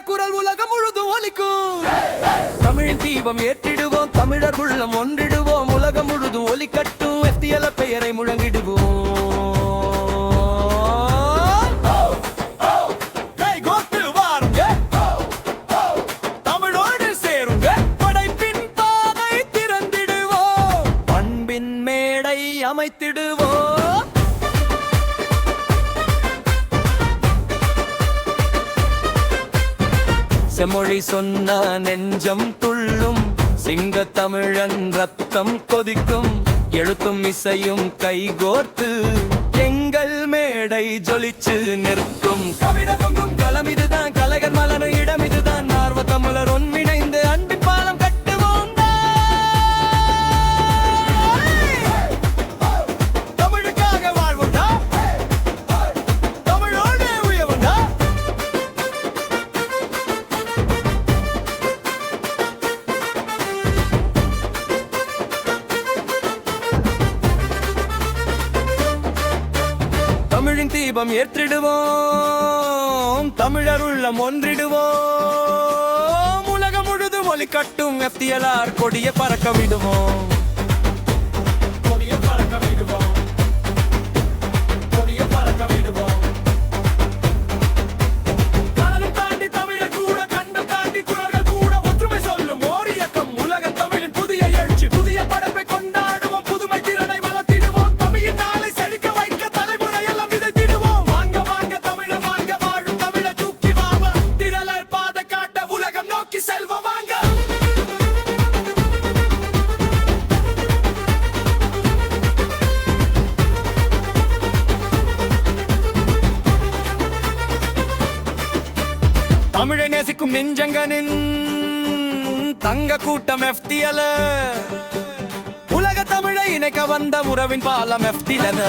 குரல் உலகம் முழுதும் ஒலிக்கும். தமிழின் தீபம் ஏற்றிடுவோம், தமிழர் உள்ளம் ஒன்றிடுவோம், உலகம் முழுதும் ஒலிக்கட்டும், FTL பெயரை முழங்கிடுவோம். அமைத்திடுவோம். செம்மொழி சொன்ன நெஞ்சம் துள்ளும், சிங்க தமிழன் ரத்தம் கொதிக்கும், எழுத்தும் இசையும் கைகோர்த்து எங்கள் மேடை ஜொலிச்சு நிற்கும். கவிடபொங்கும் களம் இதுதான், கலைஞர் மலரும் இடம் இதுதான், ஆர்வ தமிழர் ஒன்றிணைந்து அன்பின் பாலம் கட்டுவோம். தமிழுக்காக வாழ்வோம்டா, தமிழோடு உயர்வோம்டா. தமிழின் தீபம் ஏற்றிடுவோம், தமிழர் உள்ளம் ஒன்றிடுவோம், உலகம் முழுதும் ஒலி கட்டும், FTL கொடிய பறக்க விடுவோம். தமிழை நேசிக்கும் நெஞ்சங்கனின் தங்க கூட்டம் FTL, உலக தமிழை இணைக்க வந்த உறவின் பாலம் FTL.